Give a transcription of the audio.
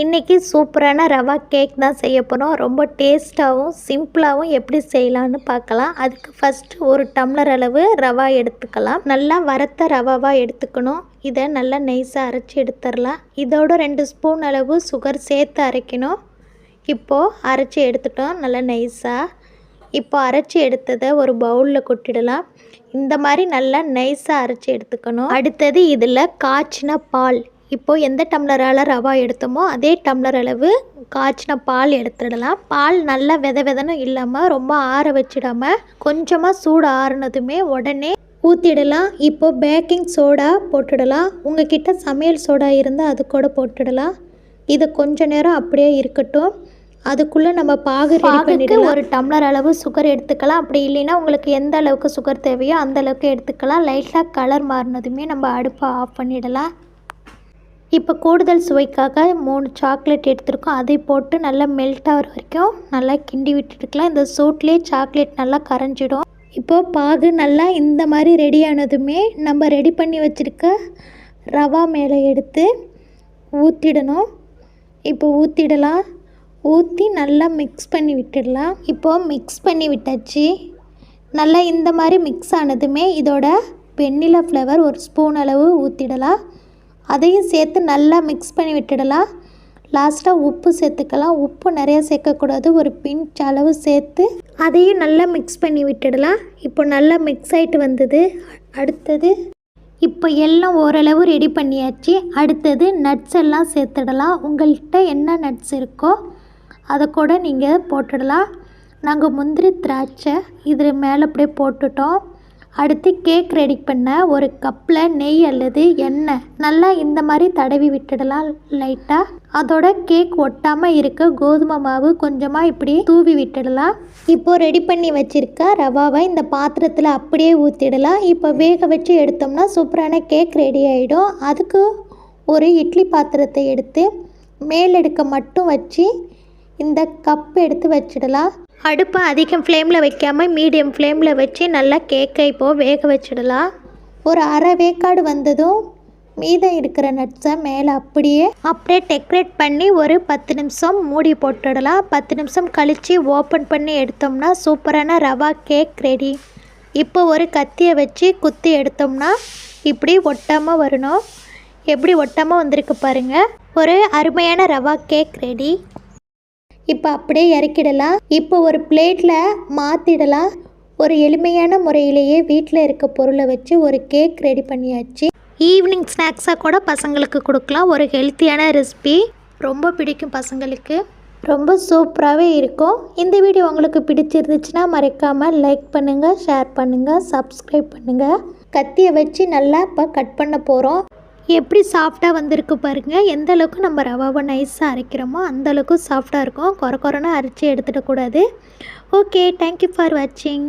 இன்றைக்கி சூப்பரான ரவா கேக் தான் செய்ய போகிறோம். ரொம்ப டேஸ்ட்டாகவும் சிம்பிளாகவும் எப்படி செய்யலான்னு பார்க்கலாம். அதுக்கு ஃபஸ்ட்டு ஒரு டம்ளர் அளவு ரவா எடுத்துக்கலாம். நல்லா வறுத்த ரவாவாக எடுத்துக்கணும். இதை நல்லா நைஸாக அரைச்சி எடுத்துடலாம். இதோட 2 ஸ்பூன் அளவு சுகர் சேர்த்து அரைக்கணும். இப்போது அரைச்சி எடுத்துட்டோம் நல்லா நைஸாக. இப்போ அரைச்சி எடுத்ததை ஒரு பவுலில் கொட்டிடலாம். இந்த மாதிரி நல்லா நைஸாக அரைச்சி எடுத்துக்கணும். அடுத்தது இதில் காய்ச்சின பால். இப்போது எந்த டம்ளரால் ரவா எடுத்தோமோ அதே டம்ளர் அளவு காய்ச்சின பால் எடுத்துடலாம். பால் நல்லா வெதன்னு இல்லாமல் ரொம்ப ஆற வச்சிடாமல் கொஞ்சமாக சூடு ஆறுனதுமே உடனே ஊற்றிடலாம். இப்போது பேக்கிங் சோடா போட்டுடலாம். உங்கள் கிட்ட சமையல் சோடா இருந்தால் அது கூட போட்டுடலாம். இதை கொஞ்ச நேரம் அப்படியே இருக்கட்டும். அதுக்குள்ளே நம்ம பாகுக்கு ஒரு டம்ளர் அளவு சுகர் எடுத்துக்கலாம். அப்படி இல்லைன்னா உங்களுக்கு எந்த அளவுக்கு சுகர் தேவையோ அந்த அளவுக்கு எடுத்துக்கலாம். லைட்டாக கலர் மாறினதுமே நம்ம அடுப்பை ஆஃப் பண்ணிடலாம். இப்போ கூடுதல் சுவைக்காக 3 சாக்லேட் எடுத்துருக்கோம். அதை போட்டு நல்லா மெல்ட் ஆகிற வரைக்கும் நல்லா கிண்டி விட்டுட்டுக்கலாம். இந்த சூட்லேயே சாக்லேட் நல்லா கரைஞ்சிடும். இப்போது பாகு நல்லா இந்த மாதிரி ரெடி ஆனதுமே நம்ம ரெடி பண்ணி வச்சுருக்க ரவா மேலே எடுத்து ஊற்றிடணும். இப்போ ஊற்றிடலாம். ஊற்றி நல்லா மிக்ஸ் பண்ணி விட்டுடலாம். இப்போது மிக்ஸ் பண்ணி விட்டாச்சு. நல்லா இந்த மாதிரி மிக்ஸ் ஆனதுமே இதோட வெண்ணிலா ஃப்ளேவர் ஒரு ஸ்பூன் அளவு ஊற்றிடலாம். அதையும் சேர்த்து நல்லா மிக்ஸ் பண்ணி விட்டுடலாம். லாஸ்ட்டாக உப்பு சேர்த்துக்கலாம். உப்பு நிறையா சேர்க்கக்கூடாது, ஒரு பிஞ்ச் அளவு சேர்த்து அதையும் நல்லா மிக்ஸ் பண்ணி விட்டுடலாம். இப்போ நல்லா மிக்ஸ் ஆகிட்டு வந்தது. அடுத்தது இப்போ எல்லாம் ஓரளவு ரெடி பண்ணியாச்சு. அடுத்தது நட்ஸ் எல்லாம் சேர்த்துடலாம். உங்கள்கிட்ட என்ன நட்ஸ் இருக்கோ அதை கூட நீங்கள் போட்டுடலாம். நாங்கள் முந்திரி திராட்சை இதில் மேலே அப்படியே போட்டுட்டோம். அடுத்து கேக் ரெடி பண்ண ஒரு கப்பில் நெய் அல்லது எண்ணெய் நல்லா இந்த மாதிரி தடவி விட்டுடலாம் லைட்டாக. அதோட கேக் ஒட்டாமல் இருக்க கோதுமை மாவு கொஞ்சமாக இப்படி தூவி விட்டுடலாம். இப்போது ரெடி பண்ணி வச்சுருக்க ரவாவை இந்த பாத்திரத்தில் அப்படியே ஊற்றிடலாம். இப்போ வேக வச்சு எடுத்தோம்னா சூப்பரான கேக் ரெடி ஆகிடும். அதுக்கு ஒரு இட்லி பாத்திரத்தை எடுத்து மேலெடுக்க மட்டும் வச்சு இந்த கப் எடுத்து வச்சிடலாம். அடுப்பை அதிகம் ஃப்ளேமில் வைக்காமல் மீடியம் ஃப்ளேமில் வச்சு நல்லா கேக்கை இப்போது வேக வச்சிடலாம். ஒரு அரை வேக்காடு வந்ததும் மீதம் இருக்கிற நட்ஸை மேலே அப்படியே டெக்கரேட் பண்ணி ஒரு 10 நிமிஷம் மூடி போட்டுடலாம். 10 நிமிஷம் கழித்து ஓப்பன் பண்ணி எடுத்தோம்னா சூப்பரான ரவா கேக் ரெடி. இப்போ ஒரு கத்தியை வச்சு குத்தி எடுத்தோம்னா இப்படி ஒட்டாமல் வரணும். எப்படி ஒட்டாமல் வந்திருக்கு பாருங்கள். ஒரு அருமையான ரவா கேக் ரெடி. இப்போ அப்படியே இறக்கிடலாம். இப்போ ஒரு பிளேட்டில் மாற்றிடலாம். ஒரு எளிமையான முறையிலேயே வீட்டில் இருக்க பொருளை வச்சு ஒரு கேக் ரெடி பண்ணியாச்சு. ஈவினிங் ஸ்நாக்ஸாக கூட பசங்களுக்கு கொடுக்கலாம். ஒரு ஹெல்த்தியான ரெசிபி, ரொம்ப பிடிக்கும் பசங்களுக்கு. ரொம்ப சூப்பராகவே இருக்கும். இந்த வீடியோ உங்களுக்கு பிடிச்சிருந்துச்சுன்னா மறக்காமல் லைக் பண்ணுங்கள், ஷேர் பண்ணுங்கள், சப்ஸ்கிரைப் பண்ணுங்கள். கத்தியை வச்சு நல்லா இப்போ கட் பண்ண போகிறோம். எப்படி சாஃப்டாக வந்திருக்கு பாருங்கள். எந்த அளவுக்கு நம்ம ரவாவை நைஸாக அரைக்கிறோமோ அந்தளவுக்கு சாஃப்டாக இருக்கும். கொரன்னு அரைச்சி எடுத்துடக்கூடாது. ஓகே, தேங்க்யூ ஃபார் வாட்சிங்.